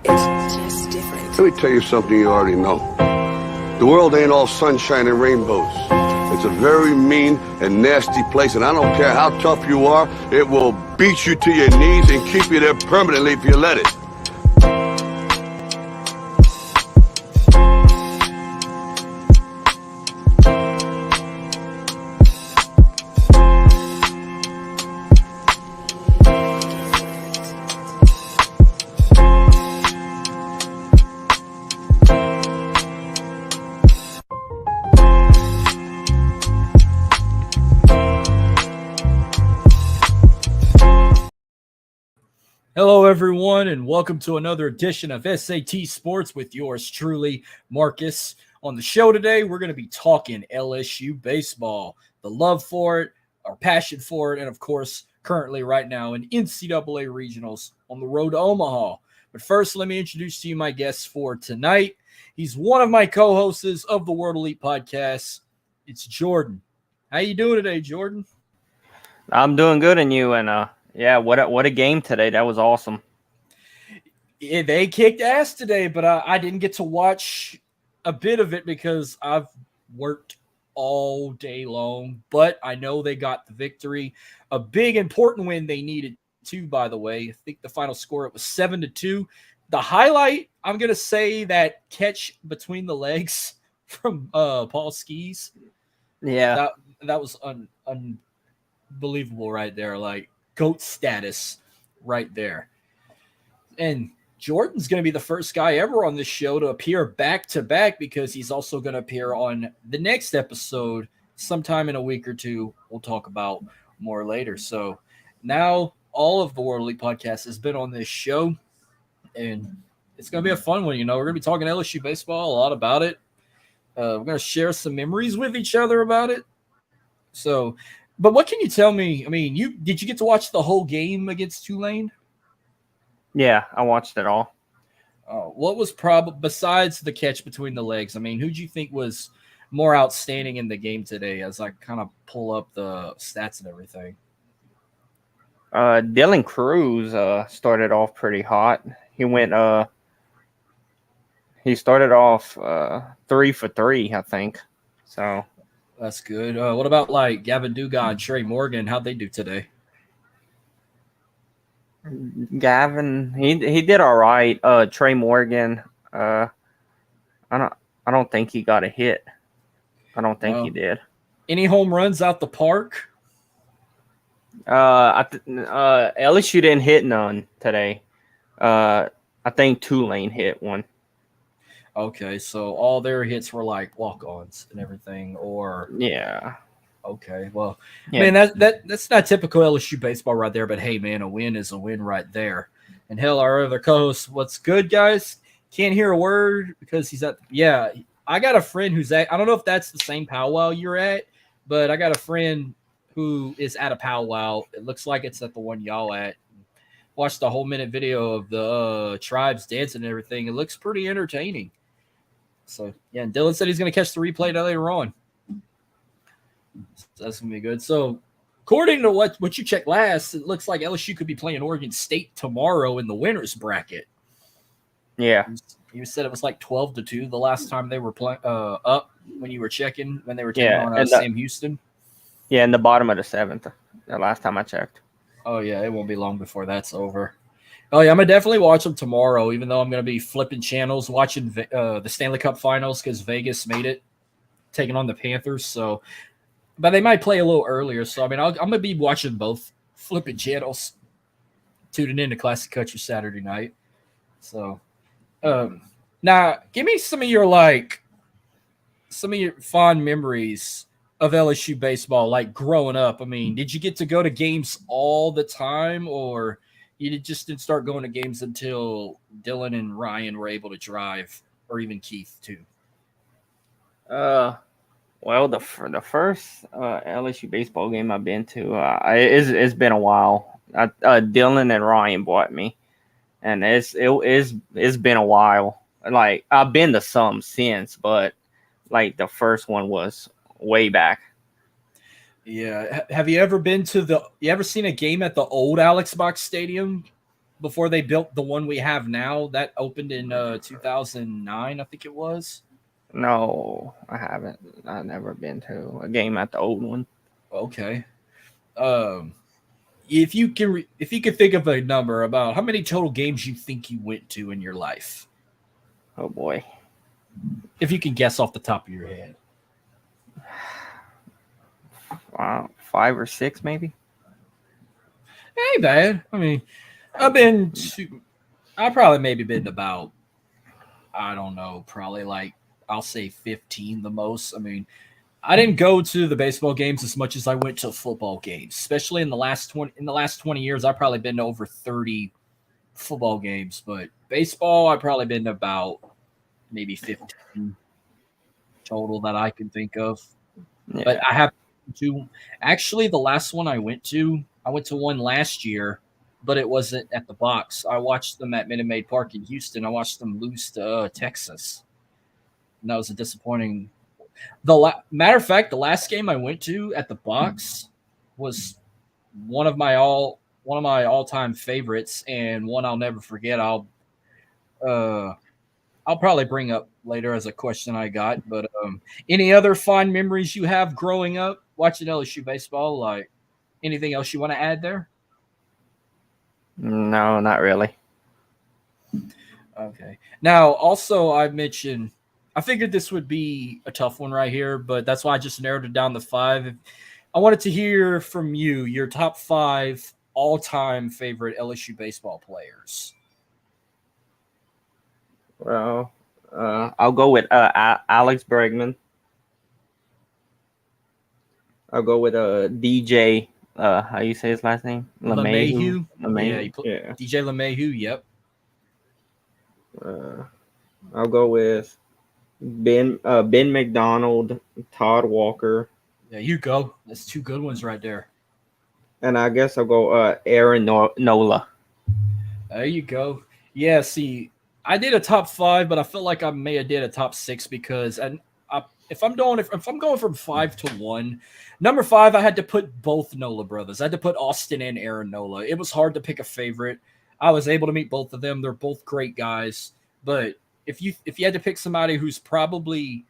It's just different. Let me tell you something you already know. The world ain't all sunshine and rainbows. It's a very mean and nasty place, and I don't care how tough you are, it will beat you to your knees and keep you there permanently if you let it. Hello, everyone, and welcome to another edition of SAT Sports with yours truly, Marcus. On the show today, we're going to be talking LSU baseball, the love for it, our passion for it, and of course, currently right now in NCAA Regionals on the road to Omaha. But first, let me introduce to you my guest for tonight. He's one of my co-hosts of the World Elite Podcast. It's Jordan. How you doing today, Jordan? I'm doing good, and you? And yeah, what a game today. That was awesome. Yeah, they kicked ass today, but I didn't get to watch a bit of it because I've worked all day long. But I know they got the victory. A big, important win they needed to, by the way. I think the final score, it was 7-2. The highlight, I'm going to say that catch between the legs from Paul Skis. Yeah. That was unbelievable right there. Like, GOAT status right there. And Jordan's going to be the first guy ever on this show to appear back-to-back because he's also going to appear on the next episode sometime in a week or two. We'll talk about more later. So now all of the World Elite Podcast has been on this show, and it's going to be a fun one. You know, we're going to be talking LSU baseball, a lot about it. We're going to share some memories with each other about it. So, but what can you tell me? I mean, did you get to watch the whole game against Tulane? Yeah, I watched it all. What was besides the catch between the legs? I mean, who do you think was more outstanding in the game today? As I kind of pull up the stats and everything. Dylan Cruz started off pretty hot. He started off 3 for 3, I think. So that's good. What about like Gavin Dugas and Trey Morgan? How'd they do today? Gavin, he did all right. Trey Morgan, I don't think he got a hit. I don't think he did. Any home runs out the park? LSU didn't hit none today. I think Tulane hit one. Okay, so all their hits were like walk-ons and everything, or yeah. Okay, well, yeah. Man, that's not typical LSU baseball right there. But hey, man, a win is a win right there. And hell, our other co-host, what's good, guys? Can't hear a word because he's at. Yeah, I got a friend who's at. I don't know if that's the same powwow you're at, but I got a friend who is at a powwow. It looks like it's at the one y'all at. Watched the whole minute video of the tribes dancing and everything. It looks pretty entertaining. So yeah, and Dylan said he's going to catch the replay later on. So that's going to be good. So according to what you checked last, it looks like LSU could be playing Oregon State tomorrow in the winners bracket. Yeah. You said it was like 12-2 the last time they were up when you were checking, when they were taking on Sam Houston. Yeah, in the bottom of the 7th, the last time I checked. Oh, yeah, it won't be long before that's over. Oh, yeah, I'm going to definitely watch them tomorrow, even though I'm going to be flipping channels, watching the Stanley Cup Finals because Vegas made it, taking on the Panthers. So, but they might play a little earlier. So, I mean, I'm going to be watching both, flipping channels, tuning in to Classic Country Saturday night. So, now, give me some of your fond memories of LSU baseball, like growing up. I mean, did you get to go to games all the time, or you just didn't start going to games until Dylan and Ryan were able to drive, or even Keith too? Well, the first LSU baseball game I've been to, it's been a while. Dylan and Ryan bought me, and it's been a while. Like I've been to some since, but like the first one was way back. Yeah. Have you ever been to you ever seen a game at the old Alex Box Stadium? before they built the one we have now that opened in 2009, I think it was. No, I haven't. I've never been to a game at the old one. Okay. Um, if you could think of a number about how many total games you think you went to in your life, Oh boy. if you can guess off the top of your head. Wow, 5 or 6 maybe. Ain't bad. I mean, I've been to, I probably maybe been about, I don't know, probably like, I'll say 15 the most. I mean, I didn't go to the baseball games as much as I went to football games, especially in the last 20 years. I've probably been to over 30 football games, but baseball I've probably been to about maybe 15 total that I can think of. But Yeah. I have to actually the last one I went to one last year, but it wasn't at the box. I watched them at Minute Maid Park in Houston. I watched them lose to Texas. And that was a disappointing. Matter of fact, the last game I went to at the box was one of my all time favorites, and one I'll never forget. Uh, I'll probably bring up later as a question I got. But any other fond memories you have growing up watching LSU baseball? Like anything else you want to add there? No, not really. Okay. Now, also, I figured this would be a tough one right here, but that's why I just narrowed it down to five. I wanted to hear from you your top five all time favorite LSU baseball players. Well, I'll go with Alex Bregman. I'll go with DJ. How you say his last name? LeMahieu. Yeah, LeMahieu. Yeah. DJ LeMahieu. Yep. Uh, I'll go with Ben McDonald, Todd Walker, There you go. That's two good ones right there. and I guess I'll go Aaron Nola. There you go. Yeah, see, I did a top five, but I feel like I may have did a top six because if I'm going from 5 to 1, number five, I had to put both Nola brothers. I had to put Austin and Aaron Nola. It was hard to pick a favorite. I was able to meet both of them. They're both great guys. But if you had to pick somebody who's probably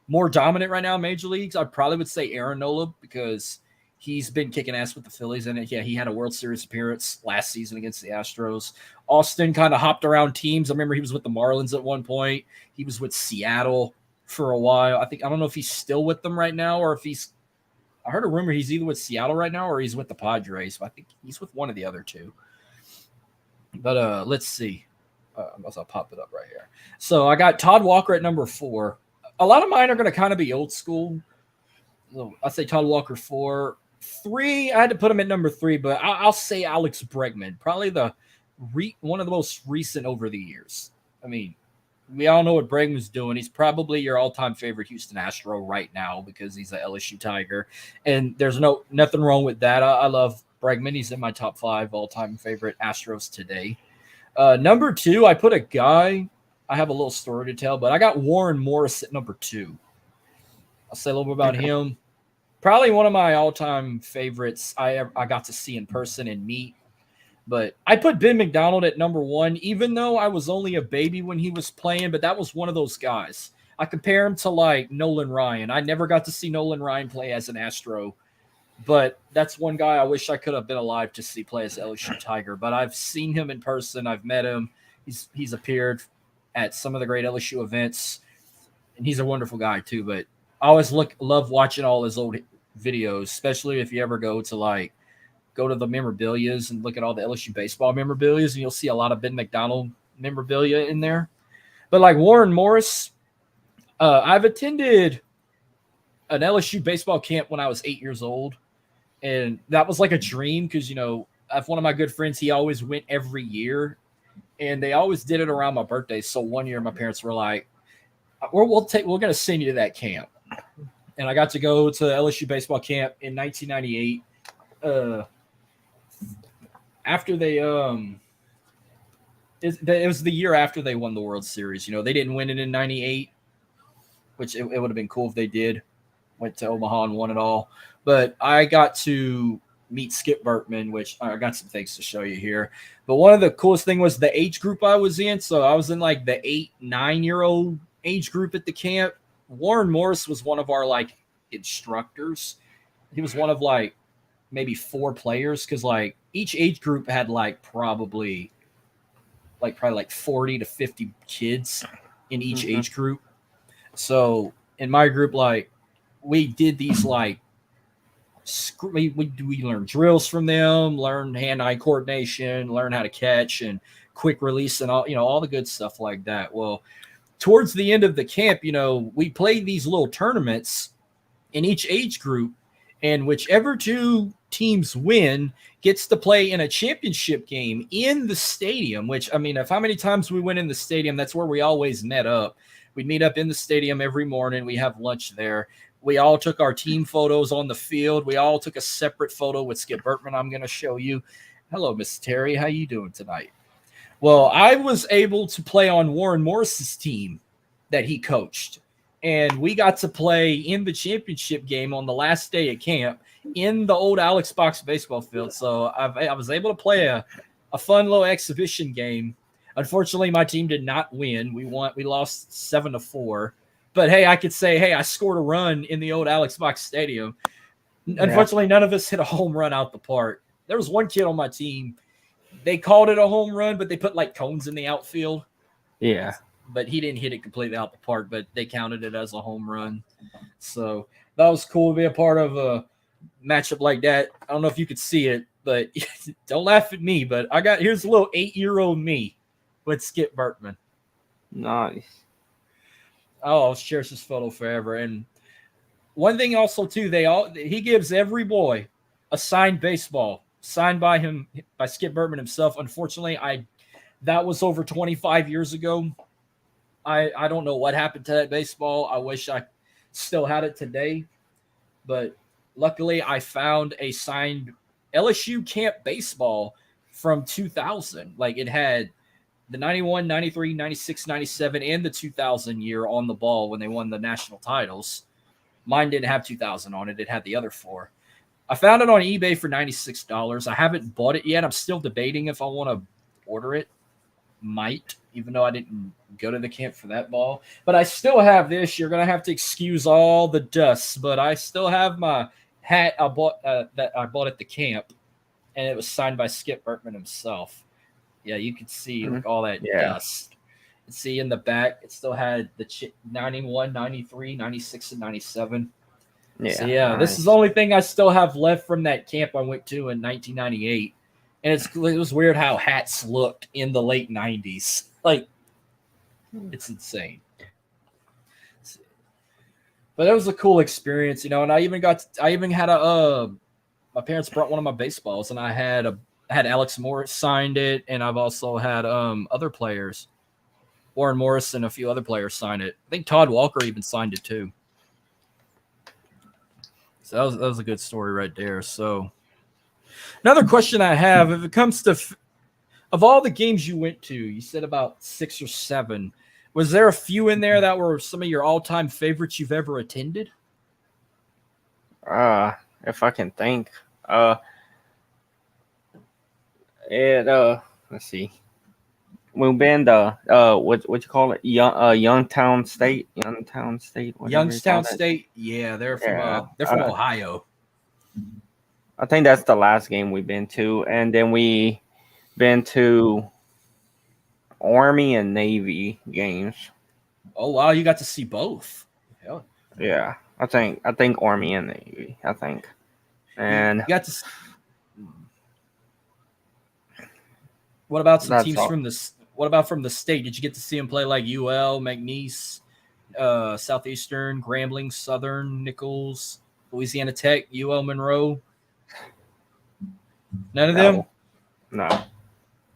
more dominant right now in major leagues, I probably would say Aaron Nola because he's been kicking ass with the Phillies. And yeah, he had a World Series appearance last season against the Astros. Austin kind of hopped around teams. I remember he was with the Marlins at one point. He was with Seattle for a while. I don't know if he's still with them right now or if I heard a rumor he's either with Seattle right now or he's with the Padres. But I think he's with one of the other two. But let's see. I'll pop it up right here. So I got Todd Walker at number 4. A lot of mine are going to kind of be old school. So I say Todd Walker 4. 3, I had to put him at number 3, but I'll say Alex Bregman, probably one of the most recent over the years. I mean, we all know what Bregman's doing. He's probably your all-time favorite Houston Astro right now because he's a LSU Tiger, and there's nothing wrong with that. I love Bregman. He's in my top 5 all-time favorite Astros today. Number 2, I put a guy. I have a little story to tell, but I got Warren Morris at number 2. I'll say a little bit about him. Probably one of my all-time favorites I got to see in person and meet. But I put Ben McDonald at number 1, even though I was only a baby when he was playing, but that was one of those guys. I compare him to like Nolan Ryan. I never got to see Nolan Ryan play as an Astro, but that's one guy I wish I could have been alive to see play as LSU Tiger. But I've seen him in person. I've met him. He's appeared at some of the great LSU events, and he's a wonderful guy too. But I always love watching all his old videos, especially if you ever go to the memorabilias and look at all the LSU baseball memorabilias, and you'll see a lot of Ben McDonald memorabilia in there. But like Warren Morris, I've attended an LSU baseball camp when I was 8 years old, and that was like a dream because, I have one of my good friends, he always went every year, and they always did it around my birthday. So one year my parents were like, we're going to send you to that camp. And I got to go to LSU baseball camp in 1998. After they it was the year after they won the World Series. They didn't win it in 98, which it would have been cool if they did. Went to Omaha and won it all. But I got to meet Skip Bertman, which I got some things to show you here. But one of the coolest thing was the age group I was in. So I was in like the 8-9-year-old age group at the camp. Warren Morris was one of our like instructors. He was one of like maybe 4 players because like each age group had like probably 40 to 50 kids in each age group. So in my group, like we did these like we learned drills from them, learn hand-eye coordination, learn how to catch and quick release and all the good stuff like that. Well, towards the end of the camp, we played these little tournaments in each age group, and whichever 2 teams win gets to play in a championship game in the stadium, which, I mean, if how many times we went in the stadium, that's where we always met up. We'd meet up in the stadium every morning. We have lunch there. We all took our team photos on the field. We all took a separate photo with Skip Bertman. I'm going to show you. Hello, Miss Terry. How you doing tonight? Well, I was able to play on Warren Morris's team that he coached. And we got to play in the championship game on the last day of camp in the old Alex Box baseball field. So I was able to play a fun little exhibition game. Unfortunately, my team did not win. We lost 7-4. But hey, I could say, hey, I scored a run in the old Alex Box Stadium. Yeah. Unfortunately, none of us hit a home run out the park. There was one kid on my team. They called it a home run, but they put like cones in the outfield. Yeah. But he didn't hit it completely out the park, but they counted it as a home run. So that was cool to be a part of a matchup like that. I don't know if you could see it, but don't laugh at me. But here's a little 8-year-old me with Skip Bertman. Nice. Oh, I'll cherish this photo forever. And one thing also too, he gives every boy a signed baseball signed by Skip Bertman himself. Unfortunately, that was over 25 years ago. I don't know what happened to that baseball. I wish I still had it today. But luckily, I found a signed LSU camp baseball from 2000. Like it had the 91, 93, 96, 97, and the 2000 year on the ball when they won the national titles. Mine didn't have 2000 on it. It had the other 4. I found it on eBay for $96. I haven't bought it yet. I'm still debating if I want to order it. Might, even though I didn't go to the camp for that ball. But I still have this. You're going to have to excuse all the dust. But I still have my hat I bought that I bought at the camp. And it was signed by Skip Bertman himself. Yeah, you could see all that dust. And see in the back, it still had the 91, 93, 96, and 97. Yeah, so nice. This is the only thing I still have left from that camp I went to in 1998. And it was weird how hats looked in the late 90s. Like, it's insane. But it was a cool experience, and I even had my parents brought one of my baseballs, and I had Alex Morris signed it, and I've also had other players, Warren Morris and a few other players sign it. I think Todd Walker even signed it too. So that was a good story right there. So another question I have, if it comes to of all the games you went to, you said about 6 or 7. Was there a few in there that were some of your all-time favorites you've ever attended? If I can think. Let's see. We've been to what you call it? Youngstown State. Youngstown State. Yeah, they're from Ohio. I think that's the last game we've been to, and then we been to Army and Navy games. Oh wow, you got to see both. Hell. Yeah, I think Army and Navy. I think, and you got to. What about some teams from the? What about from the state? Did you get to see them play like UL, McNeese, Southeastern, Grambling, Southern, Nichols, Louisiana Tech, UL Monroe? None of them? No.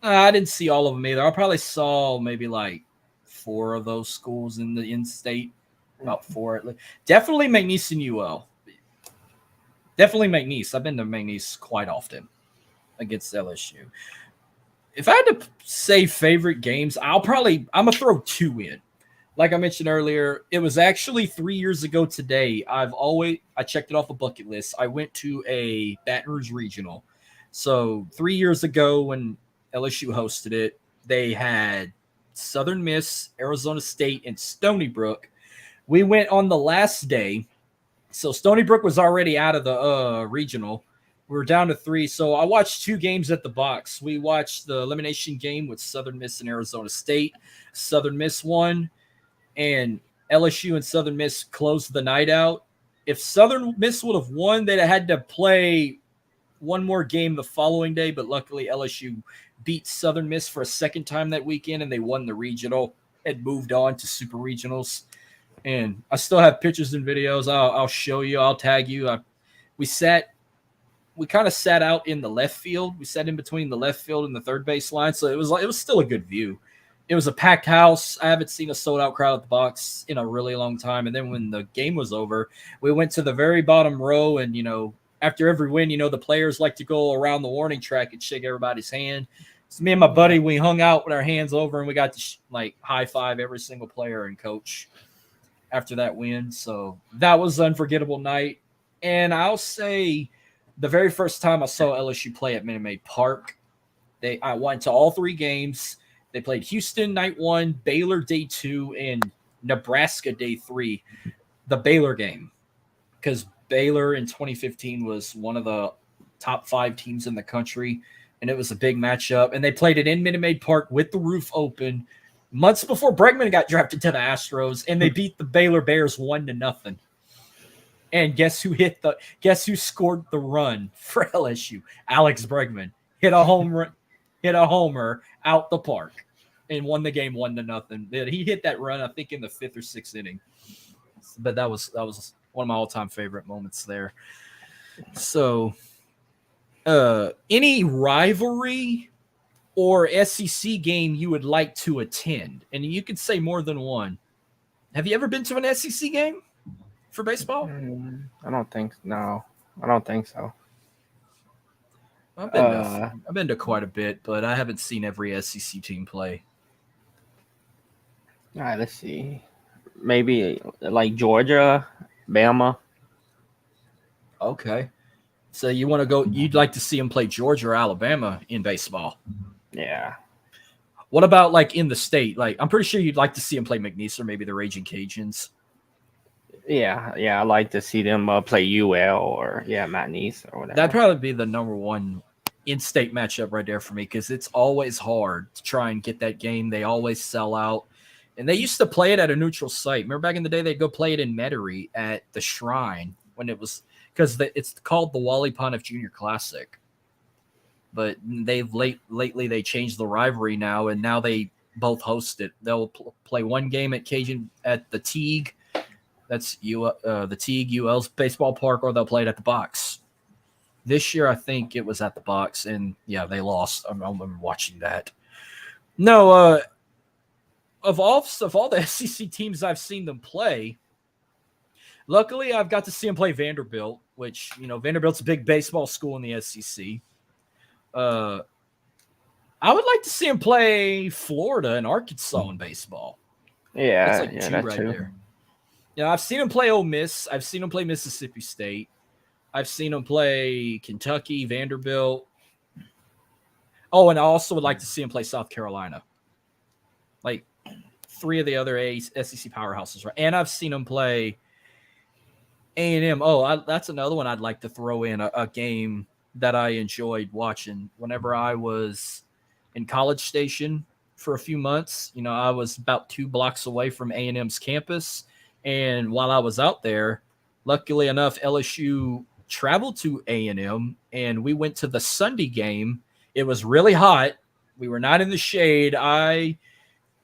I didn't see all of them either. I probably saw maybe like 4 of those schools in the in-state. About 4 at least. Definitely McNeese and UL. Definitely McNeese. I've been to McNeese quite often against LSU. If I had to say favorite games, I'm going to throw 2 in. like I mentioned earlier, it was actually 3 years ago today. I checked it off a bucket list. I went to a Baton Rouge regional. So 3 years ago when LSU hosted it, they had Southern Miss, Arizona State, and Stony Brook. We went on the last day. So Stony Brook was already out of the regional. We were down to 3. So I watched 2 games at the box. We watched the elimination game with Southern Miss and Arizona State. Southern Miss won, and LSU and Southern Miss closed the night out. If Southern Miss would have won, they'd have had to play one more game the following day, but luckily LSU beat Southern Miss for a second time that weekend, and they won the regional and moved on to super regionals. And I still have pictures and videos. I'll show you. I'll tag you. We kind of sat out in the left field. We sat in between the left field and the third base line, so it was still a good view. It was a packed house. I haven't seen a sold-out crowd at the box in a really long time. And then when the game was over, we went to the very bottom row, and after every win, the players like to go around the warning track and shake everybody's hand. So me and my buddy, we hung out with our hands over, and we got to high five every single player and coach after that win. So that was an unforgettable night. And I'll say the very first time I saw LSU play at Minute Maid Park, I went to all 3 games. They played Houston night 1, Baylor day 2, and Nebraska day 3. The Baylor game, because Baylor in 2015 was one of the top 5 teams in the country, and it was a big matchup. And they played it in Minute Maid Park with the roof open months before Bregman got drafted to the Astros, and they beat the Baylor Bears 1-0. And guess who scored the run for LSU? Alex Bregman hit a homer out the park and won the game 1-0. He hit that run, I think, in the 5th or 6th inning. But that was one of my all-time favorite moments there. So, any rivalry or SEC game you would like to attend? And you could say more than one. Have you ever been to an SEC game for baseball? I don't think so. I've been to quite a bit, but I haven't seen every SEC team play. All right, let's see. Maybe like Georgia, Bama. Okay. So you want to go, you'd like to see them play Georgia or Alabama in baseball. Yeah. What about like in the state? Like, I'm pretty sure you'd like to see them play McNeese or maybe the Raging Cajuns. Yeah. I like to see them play UL or Matt Neese or whatever. That'd probably be the number one in-state matchup right there for me, because it's always hard to try and get that game. They always sell out. And they used to play it at a neutral site. Remember back in the day, they'd go play it in Metairie at the Shrine when it was – because it's called the Wally Pontiff Junior Classic. But they've lately they changed the rivalry now, and now they both host it. They'll play one game at the Teague. That's the Teague UL's baseball park, or they'll play it at the Box. This year, I think it was at the Box, and yeah, they lost. I remember watching that. No, of all the SEC teams I've seen them play, luckily I've got to see them play Vanderbilt, which Vanderbilt's a big baseball school in the SEC. I would like to see them play Florida and Arkansas in baseball. Yeah, that's like two right too. There. I've seen them play Ole Miss. I've seen them play Mississippi State. I've seen them play Kentucky, Vanderbilt. Oh, and I also would like to see them play South Carolina. Like 3 of the other SEC powerhouses, right? And I've seen them play A&M. Oh, that's another one I'd like to throw in, a game that I enjoyed watching whenever I was in College Station for a few months. I was about 2 blocks away from A&M's campus. And while I was out there, luckily enough, LSU traveled to A&M, and we went to the Sunday game. It was really hot. We were not in the shade. I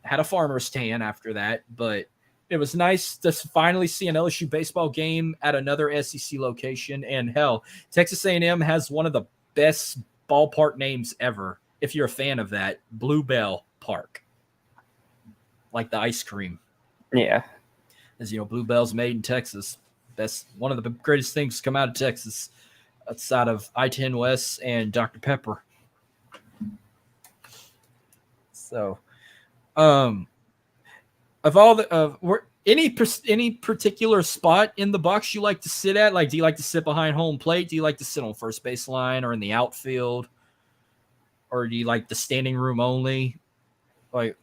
had a farmer's tan after that, but it was nice to finally see an LSU baseball game at another SEC location. And hell, Texas A&M has one of the best ballpark names ever. If you're a fan of that, Bluebell Park, like the ice cream. Yeah. As Bluebell's made in Texas. That's one of the greatest things to come out of Texas, outside of I-10 West and Dr. Pepper. So, Of all the any particular spot in the box you like to sit at? Like, do you like to sit behind home plate? Do you like to sit on first base line or in the outfield? Or do you like the standing room only? Like,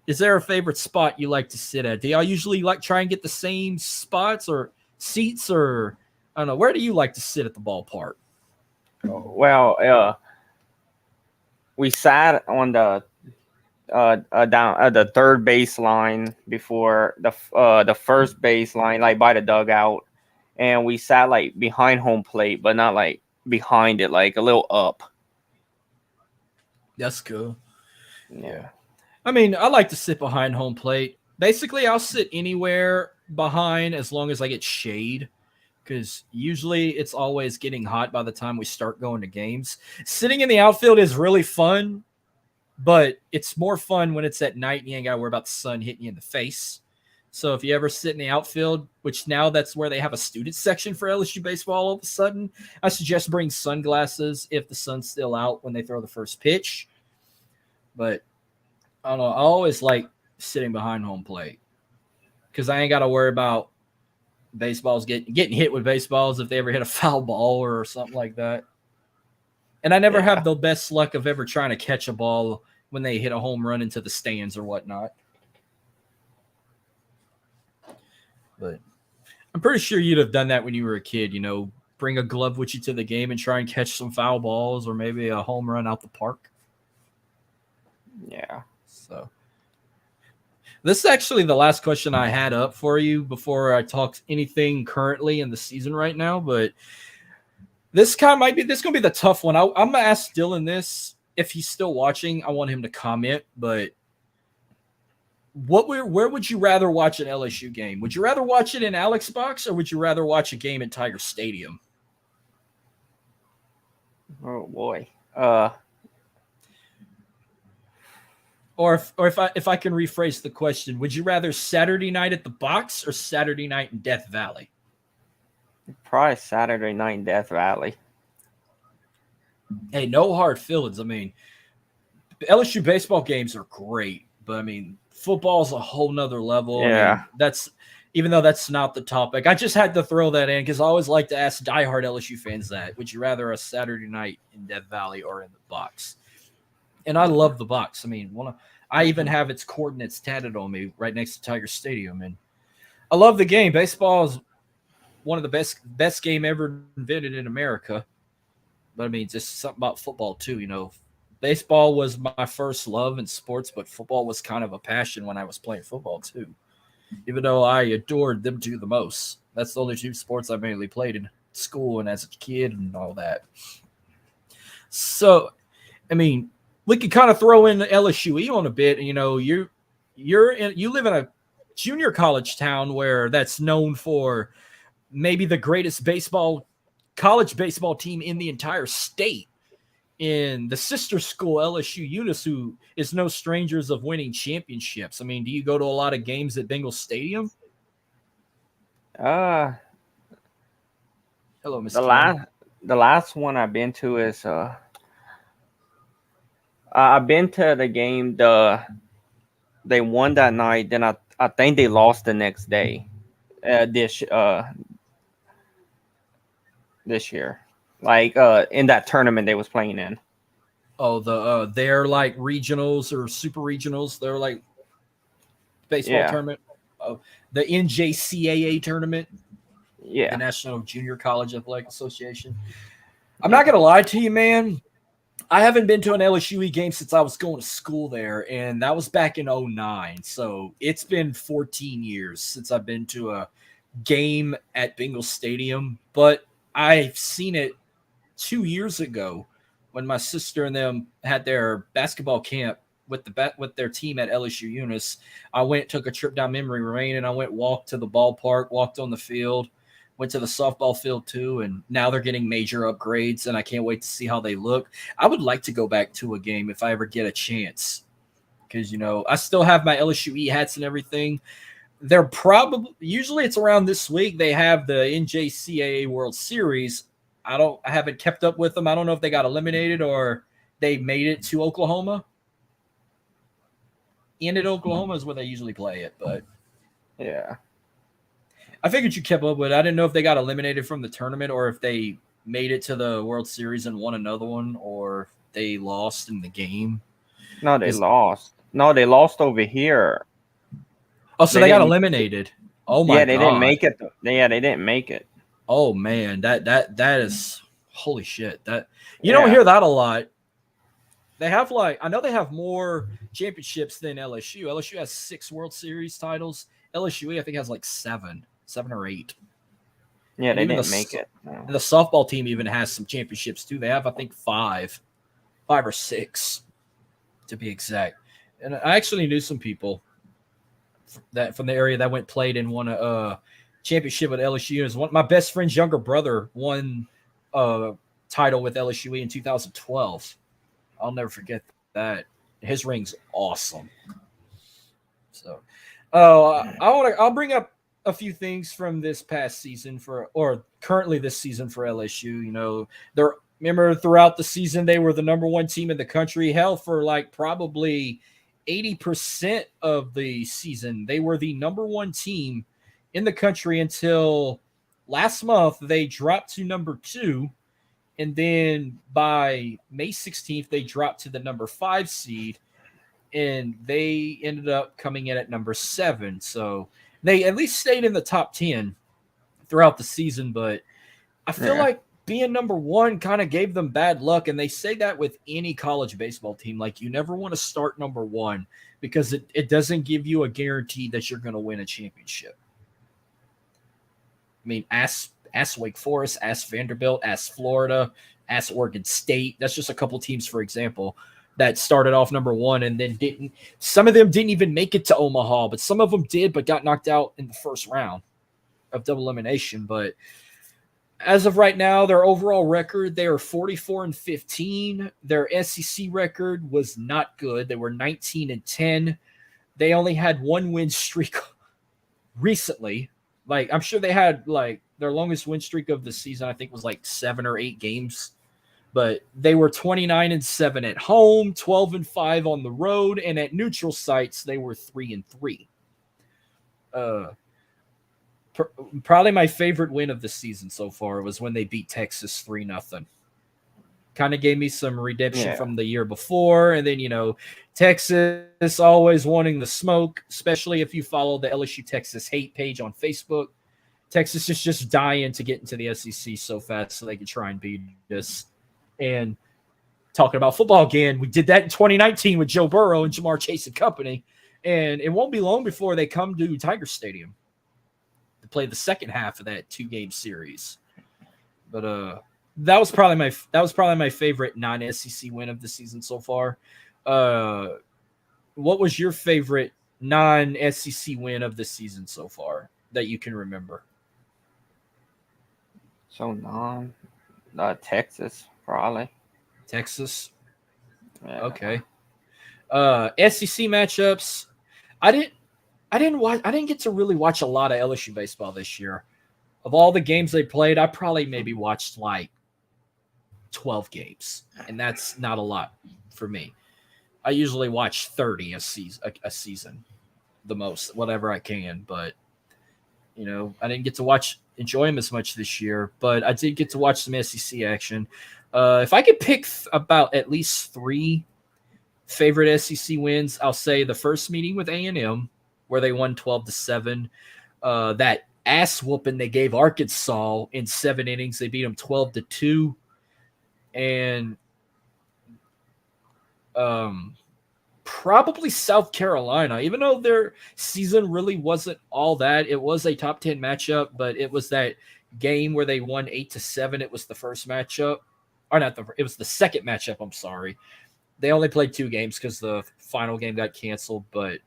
is there a favorite spot you like to sit at? Do y'all usually like try and get the same spots or seats, or I don't know, where do you like to sit at the ballpark? Well, we sat on the down the third baseline before the first baseline, like by the dugout, and we sat like behind home plate, but not like behind it, like a little up. That's cool. Yeah. I mean, I like to sit behind home plate. Basically, I'll sit anywhere behind as long as I get shade, because usually it's always getting hot by the time we start going to games. Sitting in the outfield is really fun, but it's more fun when it's at night and you ain't got to worry about the sun hitting you in the face. So if you ever sit in the outfield, which now that's where they have a student section for LSU baseball all of a sudden, I suggest bring sunglasses if the sun's still out when they throw the first pitch. But I don't know. I always like sitting behind home plate because I ain't got to worry about baseballs getting hit with baseballs if they ever hit a foul ball or something like that. And I never have the best luck of ever trying to catch a ball when they hit a home run into the stands or whatnot. But I'm pretty sure you'd have done that when you were a kid, you know, bring a glove with you to the game and try and catch some foul balls or maybe a home run out the park. Yeah. So this is actually the last question I had up for you before I talk anything currently in the season right now, but this going to be the tough one. I'm going to ask Dylan this. If he's still watching, I want him to comment, but where would you rather watch an LSU game? Would you rather watch it in Alex Box or would you rather watch a game at Tiger Stadium? Oh boy. Or if I can rephrase the question, would you rather Saturday night at the Box or Saturday night in Death Valley? Probably Saturday night in Death Valley. Hey, no hard feelings. I mean, LSU baseball games are great, but I mean, football's a whole nother level. Yeah. I mean, that's even though that's not the topic. I just had to throw that in because I always like to ask diehard LSU fans that. Would you rather a Saturday night in Death Valley or in the Box? And I love the Box. I mean, I even have its coordinates tatted on me right next to Tiger Stadium, and I love the game. Baseball is one of the best game ever invented in America. But I mean, just something about football too. You know, baseball was my first love in sports, but football was kind of a passion when I was playing football too. Even though I adored them two the most, that's the only two sports I mainly played in school and as a kid and all that. So, I mean, we could kind of throw in the LSUE on a bit. You know, you live in a junior college town where that's known for maybe the greatest college baseball team in the entire state, in the sister school LSU Eunice, who is no strangers of winning championships. I mean, do you go to a lot of games at Bengal Stadium? Hello, Miss the last one I've been to is I've been to the game they won that night, then I think they lost the next day. This year. Like in that tournament they was playing in. Oh, they're like regionals or super regionals. They're like baseball tournament. Oh, the NJCAA tournament. Yeah. The National Junior College Athletic Association. I'm not gonna lie to you, man. I haven't been to an LSUE game since I was going to school there, and that was back in 2009. So it's been 14 years since I've been to a game at Bengal Stadium, but I've seen it 2 years ago when my sister and them had their basketball camp with their team at LSU Eunice. I took a trip down memory lane, and I walked to the ballpark, walked on the field, went to the softball field too, and now they're getting major upgrades, and I can't wait to see how they look. I would like to go back to a game if I ever get a chance because, you know, I still have my LSUE hats and everything. They're usually it's around this week. They have the NJCAA World Series. I haven't kept up with them. I don't know if they got eliminated or they made it to Oklahoma. in at Oklahoma is where they usually play it, but Yeah. I figured you kept up with it. I didn't know if they got eliminated from the tournament or if they made it to the World Series and won another one, or if they lost in the game. No, they lost. No, they lost over here. Oh, so They they got didn't. eliminated. Oh my Yeah, they didn't god. make it. Yeah, they didn't make it. Oh man, that is holy shit. That you don't Yeah. hear that a lot. They have I know they have more championships than LSU. LSU has 6 World Series titles. LSU I think has like 7 or 8. Yeah, And they even didn't make it. No. the softball team even has some championships too. They have I think 5 or 6 to be exact. And I actually knew some people that from the area that played and won a championship with LSU. Is one my best friend's younger brother won a title with LSU in 2012. I'll never forget that. His ring's awesome. So, I'll bring up a few things from this past season or currently this season for LSU. You know, remember throughout the season they were the number 1 team in the country. Hell, for like probably 80% of the season, they were the number 1 team in the country until last month. They dropped to number 2. And then by May 16th, they dropped to the number 5 seed, and they ended up coming in at number 7. So they at least stayed in the top 10 throughout the season. But I feel like being number 1 kind of gave them bad luck. And they say that with any college baseball team. Like, you never want to start number 1 because it doesn't give you a guarantee that you're going to win a championship. I mean, ask Wake Forest, ask Vanderbilt, ask Florida, ask Oregon State. That's just a couple teams, for example, that started off number 1 and then didn't. Some of them didn't even make it to Omaha, but some of them did, but got knocked out in the first round of double elimination. But as of right now, their overall record, they are 44-15. Their SEC record was not good. They were 19-10. They only had 1 win streak recently. Like, I'm sure they had their longest win streak of the season, I think, was like 7 or 8 games. But they were 29-7 at home, 12-5 on the road, and at neutral sites they were 3-3. Probably my favorite win of the season so far was when they beat Texas 3-0. Kind of gave me some redemption from the year before, and then Texas always wanting the smoke, especially if you follow the LSU Texas hate page on Facebook. Texas is just dying to get into the SEC so fast so they can try and beat us. And talking about football again, we did that in 2019 with Joe Burrow and Jamar Chase and company. And it won't be long before they come to Tiger Stadium to play the second half of that 2-game series. But that was probably my favorite non-SEC win of the season so far. What was your favorite non-SEC win of the season so far that you can remember? So Texas probably. Texas. Yeah. Okay. SEC matchups. I didn't get to really watch a lot of LSU baseball this year. Of all the games they played, I probably maybe watched like 12 games, and that's not a lot for me. I usually watch 30 a season, the most, whatever I can. But I didn't get to enjoy them as much this year, but I did get to watch some SEC action. If I could pick about at least 3 favorite SEC wins, I'll say the first meeting with A&M, where they won 12-7. That ass whooping they gave Arkansas in 7 innings. They beat them 12-2. And probably South Carolina, even though their season really wasn't all that. It was a top 10 matchup, but it was that game where they won 8-7. It was the first matchup, or not it was the second matchup. I'm sorry. They only played 2 games because the final game got canceled. But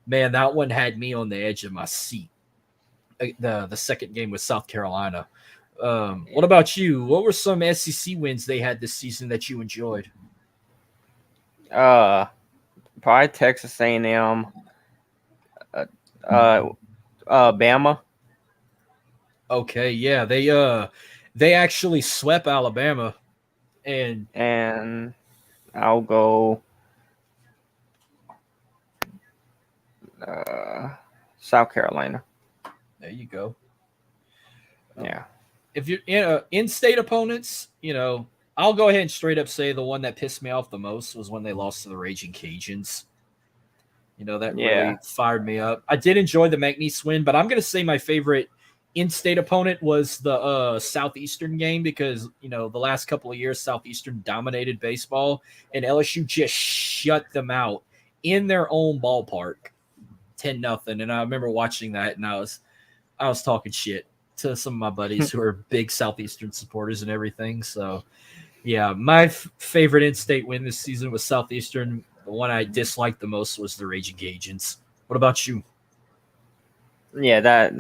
man, that one had me on the edge of my seat. The second game with South Carolina. What about you? What were some SEC wins they had this season that you enjoyed? Probably Texas A&M, Bama. Okay, yeah, they actually swept Alabama, and I'll go South Carolina. There you go. Yeah. If you're in-state opponents, I'll go ahead and straight up say the one that pissed me off the most was when they lost to the Raging Cajuns. That Yeah. really fired me up. I did enjoy the McNeese win, but I'm going to say my favorite in-state opponent was the Southeastern game because, the last couple of years, Southeastern dominated baseball, and LSU just shut them out in their own ballpark, 10-0. And I remember watching that, and I was talking shit to some of my buddies who are big Southeastern supporters and everything. So, yeah, my favorite in-state win this season was Southeastern. The one I disliked the most was the Raging Cajuns. What about you? Yeah, that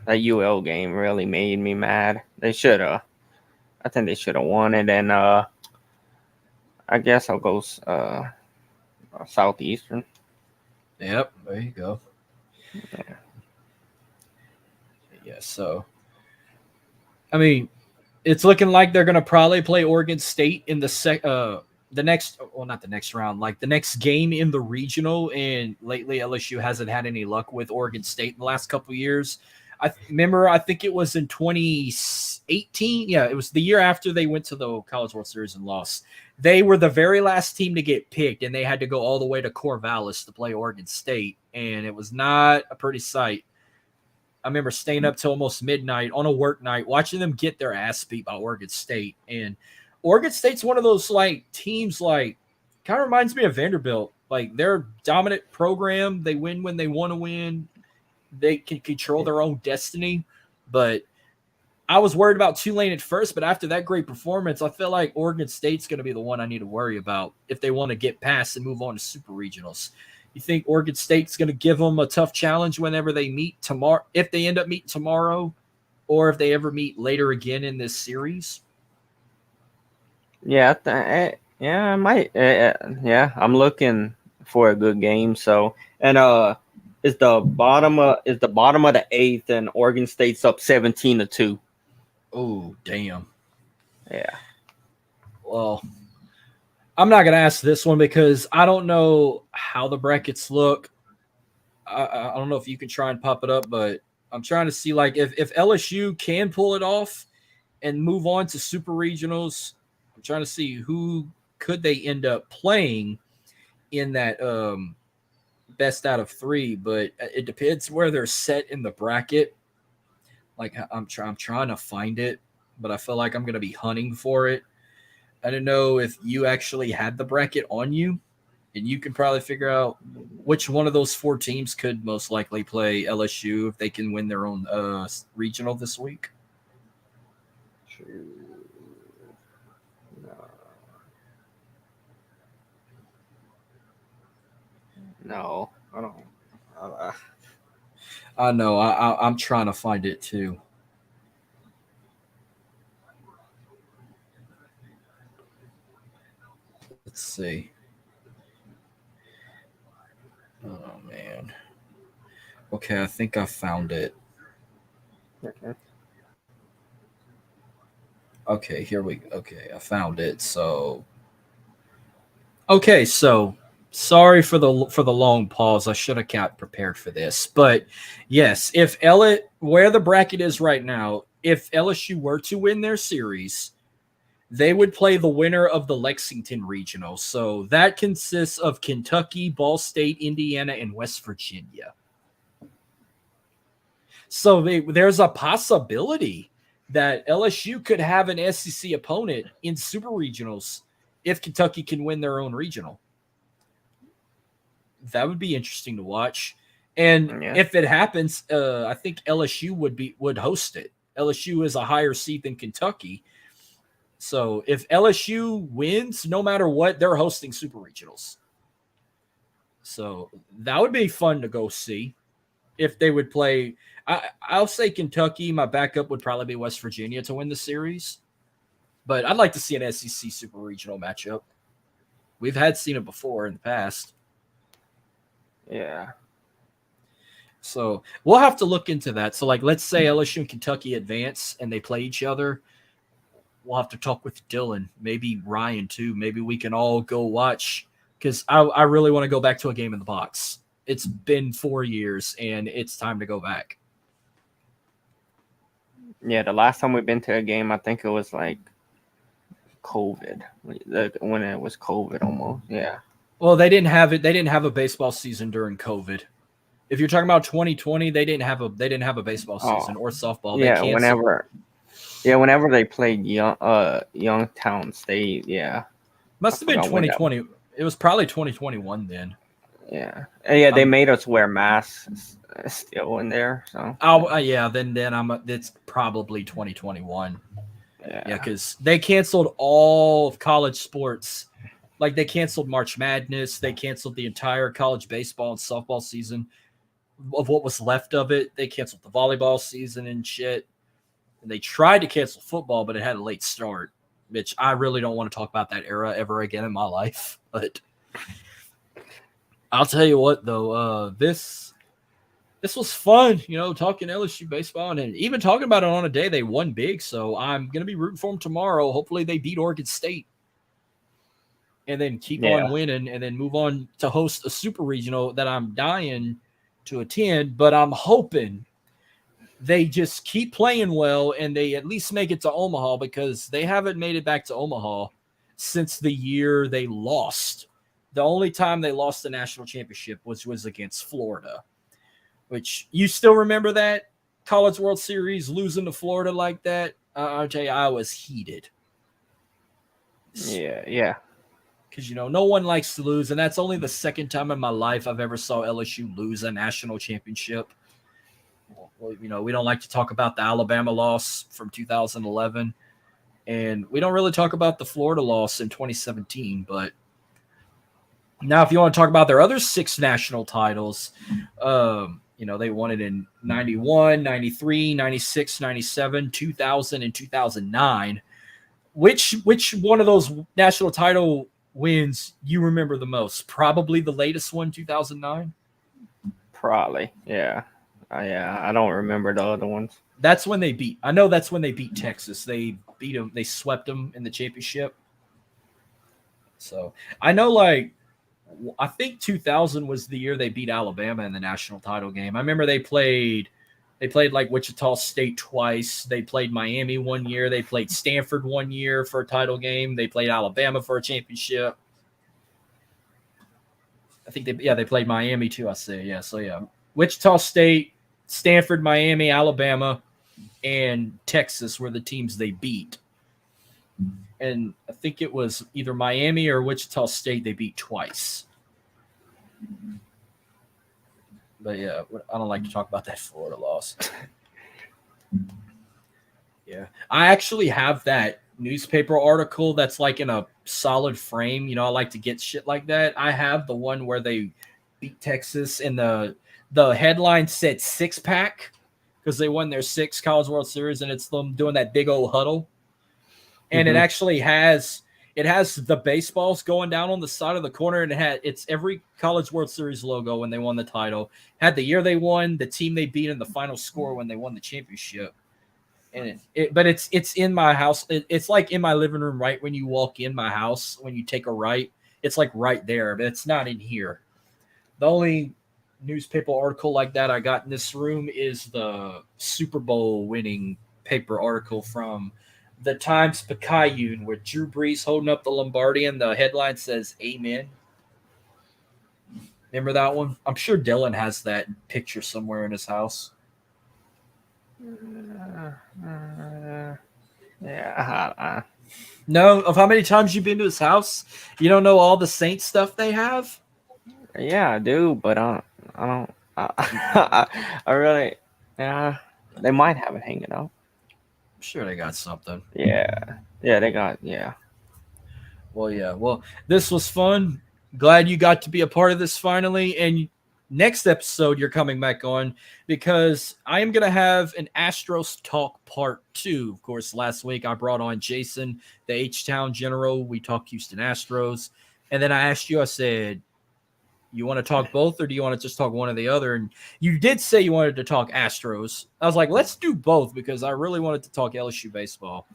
UL game really made me mad. They should have. I think they should have won it, and I guess I'll go Southeastern. Yep, there you go. Yeah, so I mean, it's looking like they're gonna probably play Oregon State in the next, well, not the next round, like the next game in the regional. And lately, LSU hasn't had any luck with Oregon State in the last couple of years. I think it was in 2018. Yeah, it was the year after they went to the College World Series and lost. They were the very last team to get picked, and they had to go all the way to Corvallis to play Oregon State, and it was not a pretty sight. I remember staying up till almost midnight on a work night, watching them get their ass beat by Oregon State. And Oregon State's one of those teams kind of reminds me of Vanderbilt. Like they're a dominant program. They win when they want to win. They can control their own destiny. But I was worried about Tulane at first, but after that great performance, I feel like Oregon State's going to be the one I need to worry about if they want to get past and move on to super regionals. You think Oregon State's going to give them a tough challenge whenever they meet tomorrow, if they end up meeting tomorrow, or if they ever meet later again in this series? Yeah, I might. Yeah, I'm looking for a good game. So, and is the bottom of the eighth, and Oregon State's up 17-2. Oh, damn. Yeah. Well, I'm not going to ask this one because I don't know how the brackets look. I don't know if you can try and pop it up, but I'm trying to see if LSU can pull it off and move on to super regionals. I'm trying to see who could they end up playing in that best out of three, but it depends where they're set in the bracket. I'm trying to find it, but I feel like I'm going to be hunting for it. I don't know if you actually had the bracket on you, and you can probably figure out which one of those four teams could most likely play LSU if they can win their own regional this week. No, I don't. I know. I'm trying to find it too. Let's see. Oh, man. Okay, I think I found it. Okay, here we go. Okay, I found it. So, sorry for the long pause. I should have got prepared for this. But yes, where the bracket is right now, if LSU were to win their series, they would play the winner of the Lexington Regional. So that consists of Kentucky, Ball State, Indiana, and West Virginia. So there's a possibility that LSU could have an SEC opponent in super regionals if Kentucky can win their own regional. That would be interesting to watch. And if it happens, I think LSU would host it. LSU is a higher seed than Kentucky. So if LSU wins, no matter what, they're hosting super regionals. So that would be fun to go see if they would play. I'll say Kentucky. My backup would probably be West Virginia to win the series. But I'd like to see an SEC super regional matchup. We've seen it before in the past. Yeah. So we'll have to look into that. So let's say LSU and Kentucky advance and they play each other. We'll have to talk with Dylan, maybe Ryan too. Maybe we can all go watch because I really want to go back to a game in the box. It's been 4 years, and it's time to go back. Yeah, the last time we've been to a game, I think it was like COVID, when it was COVID almost. Yeah. Well, they didn't have it. They didn't have a baseball season during COVID. If you're talking about 2020, they didn't have a baseball season or softball. Yeah, They canceled. whenever they played Youngtown State, yeah. Must have been forgot when that 2020. It was probably 2021 then. Yeah. And yeah, they made us wear masks still in there. So. Oh yeah, then it's probably 2021. Yeah, because they canceled all of college sports. Like they canceled March Madness. They canceled the entire college baseball and softball season of what was left of it. They canceled the volleyball season and shit. And they tried to cancel football, but it had a late start, which I really don't want to talk about that era ever again in my life. But I'll tell you what, though, this was fun, talking LSU baseball and even talking about it on a day they won big. So I'm going to be rooting for them tomorrow. Hopefully they beat Oregon State and then keep on winning and then move on to host a super regional that I'm dying to attend. But I'm hoping they just keep playing well and they at least make it to Omaha, because they haven't made it back to Omaha since the year they lost. The only time they lost the national championship was against Florida, which you still remember that College World Series losing to Florida like that? I'll tell you, I was heated. Yeah. Because, no one likes to lose, and that's only the second time in my life I've ever saw LSU lose a national championship. Well, we don't like to talk about the Alabama loss from 2011, and we don't really talk about the Florida loss in 2017. But now, if you want to talk about their other 6 national titles, they won it in 91, 93, 96, 97, 2000, and 2009. Which one of those national title wins you remember the most? Probably the latest one, 2009? Probably, yeah. I don't remember the other ones. That's when they beat Texas. They beat them. They swept them in the championship. So I know, I think 2000 was the year they beat Alabama in the national title game. I remember they played like Wichita State twice. They played Miami one year. They played Stanford one year for a title game. They played Alabama for a championship. I think they played Miami too, I say. Yeah, so yeah. Wichita State, Stanford, Miami, Alabama, and Texas were the teams they beat. And I think it was either Miami or Wichita State they beat twice. But yeah, I don't like to talk about that Florida loss. Yeah. I actually have that newspaper article that's like in a solid frame. I like to get shit like that. I have the one where they beat Texas and the headline said 6-pack because they won their 6th College World Series, and it's them doing that big old huddle. And it actually has the baseballs going down on the side of the corner, and it's every College World Series logo when they won the title. Had the year they won, the team they beat, and the final score when they won the championship. And but it's in my house. It's like in my living room, right when you walk in my house. When you take a right, it's like right there, but it's not in here. The only newspaper article like that I got in this room is the Super Bowl winning paper article from the Times-Picayune, where Drew Brees holding up the Lombardi and the headline says "Amen." Remember that one? I'm sure Dylan has that picture somewhere in his house. Yeah. No, of how many times you've been to his house? You don't know all the Saints stuff they have? Yeah, I do, but I don't. I really. Yeah, they might have it hanging up. I'm sure they got something. Yeah, they got. Yeah. Well, yeah. Well, this was fun. Glad you got to be a part of this finally. And next episode, you're coming back on because I am going to have an Astros Talk Part 2. Of course, last week I brought on Jason, the H-Town General. We talked Houston Astros. And then I asked you, I said, you want to talk both or do you want to just talk one or the other? And you did say you wanted to talk Astros. I was like, let's do both because I really wanted to talk LSU baseball.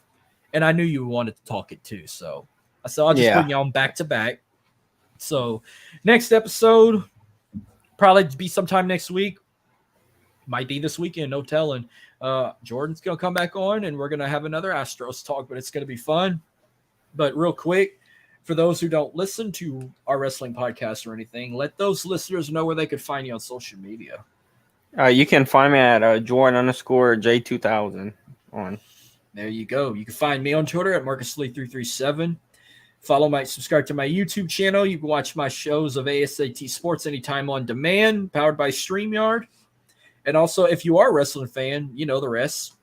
And I knew you wanted to talk it too. So I said, I'll just bring you on back to back. So next episode, probably be sometime next week. Might be this weekend, no telling. Jordan's going to come back on, and we're going to have another Astros talk, but it's going to be fun. But real quick, for those who don't listen to our wrestling podcast or anything, let those listeners know where they could find you on social media. You can find me at Jordan_J2000 on. There you go. You can find me on Twitter at MarcusLee337. Subscribe to my YouTube channel. You can watch my shows of ASAT Sports anytime on demand, powered by StreamYard. And also, if you are a wrestling fan, you know the rest.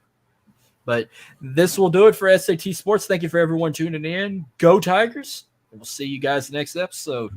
But this will do it for SAT Sports. Thank you for everyone tuning in. Go Tigers. And we'll see you guys next episode.